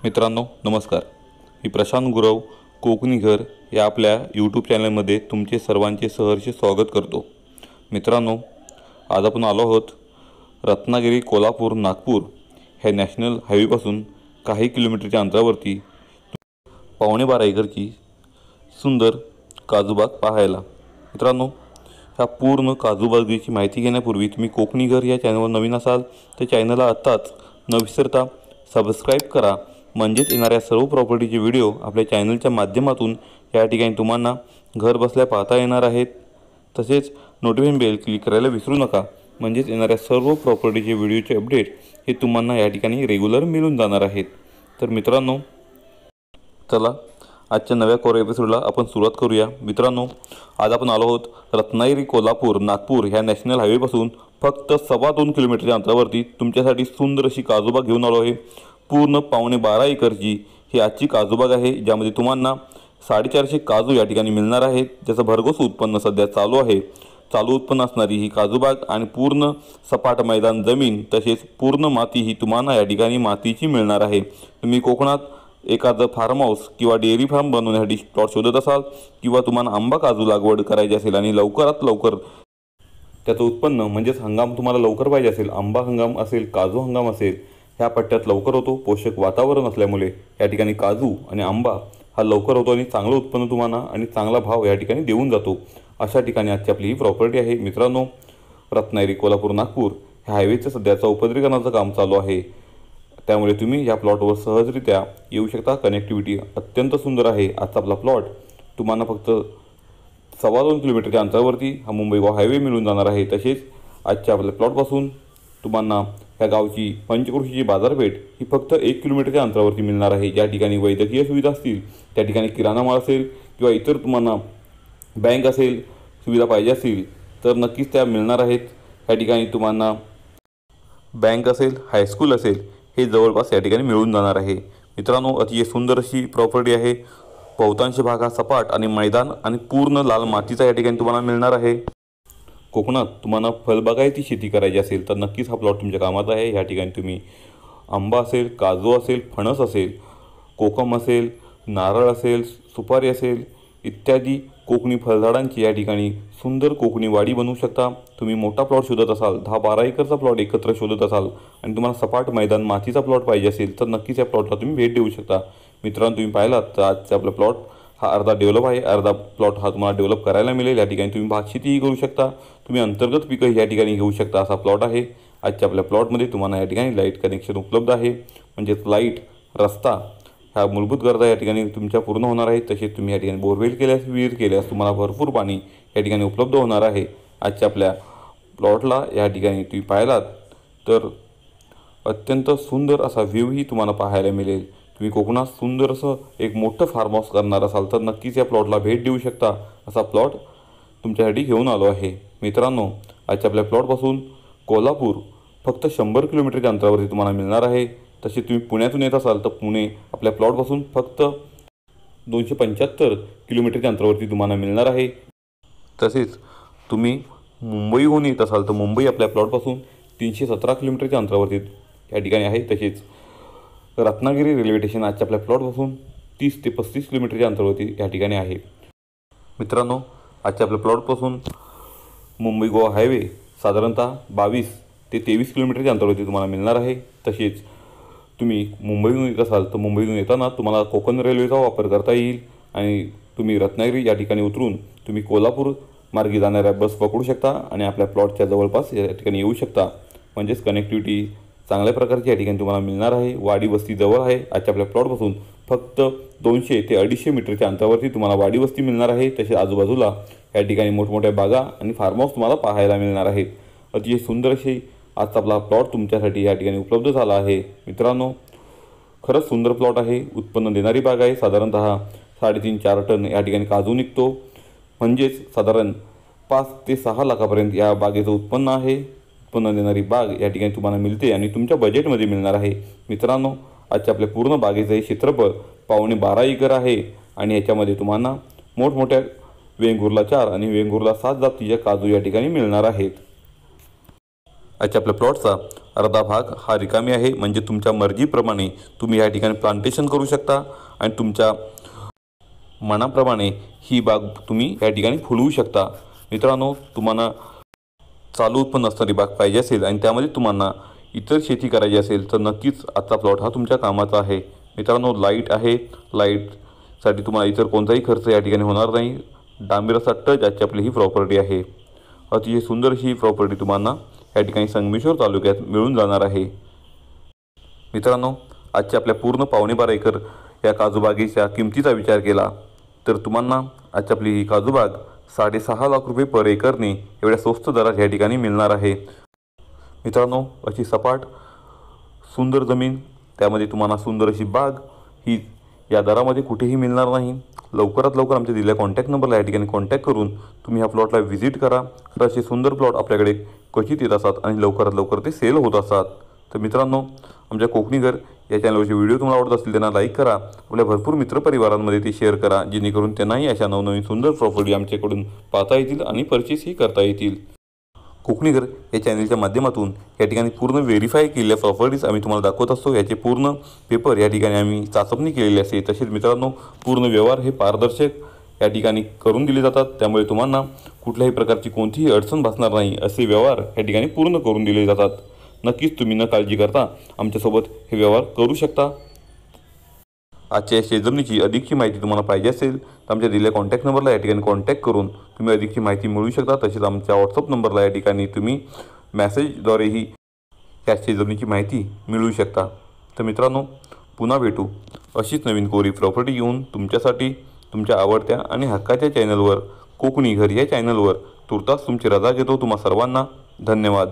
मित्रांनो नमस्कार. मी प्रशांत गुरव कोकणी घर या आपल्या यूट्यूब चॅनलमध्ये तुमचे सर्वांचे सहर्ष स्वागत करतो. मित्रांनो, आज आपण आलो आहोत रत्नागिरी कोल्हापूर नागपूर ह्या नॅशनल हायवेपासून काही किलोमीटरच्या अंतरावरती 12.5 एकरची सुंदर काजूबाग पाहायला. मित्रांनो, ह्या पूर्ण काजूबागेची माहिती घेण्यापूर्वी तुम्ही कोकणी घर या चॅनलवर नवीन असाल तर चॅनलला आत्ताच न विसरता सबस्क्राईब करा. म्हणजेच येणाऱ्या सर्व प्रॉपर्टीचे व्हिडिओ आपल्या चॅनलच्या माध्यमातून या ठिकाणी तुम्हाला घर बसल्या पाहता येणार आहेत. तसेच नोटिफिकेशन बेल क्लिक करायला विसरू नका. म्हणजेच येणाऱ्या सर्व प्रॉपर्टीचे व्हिडिओचे अपडेट हे तुम्हाला या ठिकाणी रेग्युलर मिळून जाणार आहेत. तर मित्रांनो, चला आजच्या नव्या एपिसोडला आपण सुरुवात करूया. मित्रांनो, आज आपण आलो आहोत रत्नागिरी कोल्हापूर नागपूर ह्या नॅशनल हायवेपासून फक्त 2.25 किलोमीटरच्या अंतरावरती तुमच्यासाठी सुंदर अशी काजूबाग घेऊन आलो आहे. पूर्ण 12.5 एकरची ही आजची काजूबाग आहे, ज्यामध्ये तुम्हाला 450 काजू या ठिकाणी मिळणार आहेत, ज्याचं भरघोस उत्पन्न सध्या चालू आहे. चालू उत्पन्न असणारी ही काजूबाग आणि पूर्ण सपाट मैदान जमीन तसेच पूर्ण माती ही तुम्हाला या ठिकाणी मातीची मिळणार आहे. तुम्ही कोकणात एखादं फार्म हाऊस किंवा डेअरी फार्म बनवण्यासाठी प्लॉट शोधत असाल किंवा तुम्हाला आंबा काजू लागवड करायची असेल आणि लवकरात लवकर त्याचं उत्पन्न म्हणजेच हंगाम तुम्हाला लवकर पाहिजे असेल, आंबा हंगाम असेल काजू हंगाम असेल, ह्या पट्ट्यात लवकर होतो. पोषक वातावरण असल्यामुळे या ठिकाणी काजू आणि आंबा हा लवकर होतो आणि चांगलं उत्पन्न तुम्हाला आणि चांगला भाव या ठिकाणी देऊन जातो. अशा ठिकाणी आजची आपली ही प्रॉपर्टी आहे. मित्रांनो, रत्नागिरी कोल्हापूर नागपूर ह्या हायवेचं सध्या चौपदरीकरणाचं काम चालू आहे, त्यामुळे तुम्ही या प्लॉटवर सहजरित्या येऊ शकता. कनेक्टिव्हिटी अत्यंत सुंदर आहे. आजचा आपला प्लॉट तुम्हाला फक्त 2.25 किलोमीटरच्या अंतरावरती हा मुंबई गोवा हायवे मिळून जाणार आहे. तसेच आजच्या आपल्या प्लॉटपासून तुम्हाला या गावची पंचक्रोशीची बाजारपेठ ही फक्त 1 किलोमीटरच्या अंतरावरती मिळणार आहे. ज्या ठिकाणी वैद्यकीय सुविधा असतील, त्या ठिकाणी किराणा माल असेल किंवा इतर तुम्हाला बँक असेल सुविधा पाहिजे असतील तर नक्कीच त्या मिळणार आहेत. या ठिकाणी तुम्हाला बँक असेल, हायस्कूल असेल हे जवळपास या ठिकाणी मिळून जाणार आहे. मित्रांनो, अतिशय सुंदर अशी प्रॉपर्टी आहे. बहुतांश भाग हा सपाट आणि मैदान आणि पूर्ण लाल मातीचा या ठिकाणी तुम्हाला मिळणार आहे. कोकणात तुम्हाला फळबागायती शेती करायची असेल तर नक्कीच हा प्लॉट तुमच्या कामात आहे. या ठिकाणी तुम्ही आंबा असेल, काजू असेल, फणस असेल, कोकम असेल, नारळ असेल, सुपारी असेल इत्यादी कोकणी फळझाडांची या ठिकाणी सुंदर कोकणी वाडी बनवू शकता. तुम्ही मोठा प्लॉट शोधत असाल, 10-12 एकरचा प्लॉट एकत्र शोधत असाल आणि तुम्हाला सपाट मैदान मातीचा प्लॉट पाहिजे असेल तर नक्कीच या प्लॉटला तुम्ही भेट देऊ शकता. मित्रांनो, तुम्ही पाहिलात तर आजचा आपला प्लॉट हा अर्धा डेव्हलप आहे, अर्धा प्लॉट हा तुम्हाला डेव्हलप करायला मिळेल. या ठिकाणी तुम्ही भातशेतीही करू शकता, तुम्ही अंतर्गत पिकं या ठिकाणी घेऊ शकता असा प्लॉट आहे. आजच्या आपल्या प्लॉटमध्ये तुम्हाला या ठिकाणी लाईट कनेक्शन उपलब्ध आहे. म्हणजेच लाईट, रस्ता ह्या मूलभूत गरजा या ठिकाणी तुमच्या पूर्ण होणार आहेत. तसेच तुम्ही या ठिकाणी बोरवेल केल्यास, विहीर केल्यास तुम्हाला भरपूर पाणी या ठिकाणी उपलब्ध होणार आहे. आजच्या आपल्या प्लॉटला या ठिकाणी तुम्ही पाहिलात तर अत्यंत सुंदर असा व्ह्यूही तुम्हाला पाहायला मिळेल. तुम्ही कोकणात सुंदर असं एक मोठं फार्म हाऊस करणार असाल तर नक्कीच या प्लॉटला भेट देऊ शकता. असा प्लॉट तुमच्यासाठी घेऊन आलो आहे. मित्रांनो, आजच्या आपल्या प्लॉटपासून कोल्हापूर फक्त 100 किलोमीटरच्या अंतरावरती तुम्हाला मिळणार आहे. तसे तुम्ही पुण्यातून येत असाल तर पुणे आपल्या प्लॉटपासून फक्त 275 किलोमीटरच्या अंतरावरती तुम्हाला मिळणार आहे. तसेच तुम्ही मुंबईहून येत असाल तर मुंबई आपल्या प्लॉटपासून 317 किलोमीटरच्या अंतरावरती या ठिकाणी आहे. तसेच रत्नागिरी रेल्वे स्टेशन आजच्या आपल्या प्लॉटपासून 30 ते 35 किलोमीटरच्या अंतरावरती या ठिकाणी आहे. मित्रांनो, आजच्या आपल्या प्लॉटपासून मुंबई गोवा हायवे साधारणतः 22 ते 23 किलोमीटरच्या अंतरावरती तुम्हाला मिळणार आहे. तसेच तुम्ही मुंबईहून येत असाल तर मुंबईहून येताना तुम्हाला कोकण रेल्वेचा वापर करता येईल आणि तुम्ही रत्नागिरी या ठिकाणी उतरून तुम्ही कोल्हापूर मार्गे जाणाऱ्या बस पकडू शकता आणि आपल्या प्लॉटच्या जवळपास या ठिकाणी येऊ शकता. म्हणजेच कनेक्टिव्हिटी चांगल्या प्रकारची या ठिकाणी तुम्हाला मिळणार आहे. वाडी वस्ती जवळ आहे. आजच्या आपल्या प्लॉटपासून फक्त 200 ते 250 मीटरच्या अंतरावरती तुम्हाला वाडी वस्ती मिळणार आहे. तसेच आजूबाजूला या ठिकाणी मोठमोठ्या बागा आणि फार्म हाऊस तुम्हाला पाहायला मिळणार आहेत. अतिशय सुंदर अशी आजचा आपला प्लॉट तुमच्यासाठी या ठिकाणी उपलब्ध झाला आहे. मित्रांनो, खरंच सुंदर प्लॉट आहे. उत्पन्न देणारी बाग आहे. साधारणतः 3.5-4 टन या ठिकाणी काजू निघतो. म्हणजेच साधारण 5 ते 6 लाखापर्यंत या बागेचं उत्पन्न आहे. उत्पन्न देणारी बाग या ठिकाणी तुम्हाला मिळते आणि तुमच्या बजेटमध्ये मिळणार आहे. मित्रांनो, आजच्या आपल्या पूर्ण बागेचं हे क्षेत्रफळ 12.25 एकर आहे आणि याच्यामध्ये तुम्हाला मोठमोठ्या वेंगुर्ला 4 आणि वेंगुर्ला 7 जातीच्या काजू या ठिकाणी मिळणार आहेत. आजच्या आपल्या प्लॉटचा अर्धा भाग हा रिकामी आहे, म्हणजे तुमच्या मर्जीप्रमाणे तुम्ही या ठिकाणी प्लांटेशन करू शकता आणि तुमच्या मनाप्रमाणे ही बाग तुम्ही या ठिकाणी फुलवू शकता। मित्रांनो, तुम्हाला चालू उत्पन्न असणारी बाग पाहिजे असेल आणि त्यामध्ये तुम्हाला इतर शेती करायची असेल तर नक्कीच आजचा प्लॉट हा तुमच्या कामाचा आहे। मित्रांनो, लाईट आहे, लाईटसाठी तुम्हाला इतर कोणताही खर्च या ठिकाणी होणार नाही। डांबराचा टच आजची आपली ही प्रॉपर्टी आहे। अतिशय सुंदर ही प्रॉपर्टी तुम्हाला या ठिकाणी संगमेश्वर तालुक्यात मिळून जाणार आहे। मित्रांनो, आजच्या आपल्या पूर्ण 12.5 एकर या काजूबागेच्या किमतीचा विचार केला तर तुम्हाला आजची आपली ही काजूबाग 6.5 लाख रुपये पर एकरने एवढ्या स्वस्त दरात या ठिकाणी मिळणार आहे। मित्रांनो, अशी सपाट सुंदर जमीन, त्यामध्ये तुम्हाला सुंदर अशी बाग ही या दरामध्ये कुठेही मिळणार नाही। लवकरात लवकर आमच्या दिलेल्या कॉन्टॅक्ट नंबरला या ठिकाणी कॉन्टॅक्ट करून तुम्ही ह्या प्लॉटला व्हिजिट करा। तर असे सुंदर प्लॉट आपल्याकडे क्वचित येत असतात आणि लवकरात लवकर ते सेल होत असतात। तर मित्रांनो, आमच्या कोकणी घर या चॅनलवरचे व्हिडिओ तुम्हाला आवडत असतील त्यांना लाईक करा, आपल्या भरपूर मित्रपरिवारांमध्ये ते शेअर करा, जेणेकरून त्यांनाही अशा नवनवीन सुंदर प्रॉपर्टी आमच्याकडून पाहता येतील आणि परचेसही करता येतील। कोकणी घर या चॅनलच्या माध्यमातून या ठिकाणी पूर्ण व्हेरीफाय केलेल्या प्रॉपर्टीज आम्ही तुम्हाला दाखवत असतो। याचे पूर्ण पेपर या ठिकाणी आम्ही चाचपणी केलेली असते। तसेच मित्रांनो, पूर्ण व्यवहार हे पारदर्शक या ठिकाणी करून दिले जातात, त्यामुळे तुम्हाला कुठल्याही प्रकारची कोणतीही अडचण भासणार नाही असे व्यवहार या ठिकाणी पूर्ण करून दिले जातात। नक्कीच तुम्ही न काळजी करता आमच्यासोबत हे व्यवहार करू शकता। आजच्या शेतजमिनीची अधिकची माहिती तुम्हाला पाहिजे असेल तर आमच्या दिलेल्या कॉन्टॅक्ट नंबरला या ठिकाणी कॉन्टॅक्ट करून तुम्ही अधिकची माहिती मिळवू शकता। तसेच आमच्या व्हॉट्सअप नंबरला या ठिकाणी तुम्ही मेसेजद्वारेही या शेतजमिनीची माहिती मिळवू शकता। तर मित्रांनो, पुन्हा भेटू अशीच नवीन कोरी प्रॉपर्टी घेऊन तुमच्यासाठी तुमच्या आवडत्या आणि हक्काच्या चॅनलवर, कोकणी घर या चॅनलवर। तुर्तास तुमची रजा घेतो। तुम्हा सर्वांना धन्यवाद।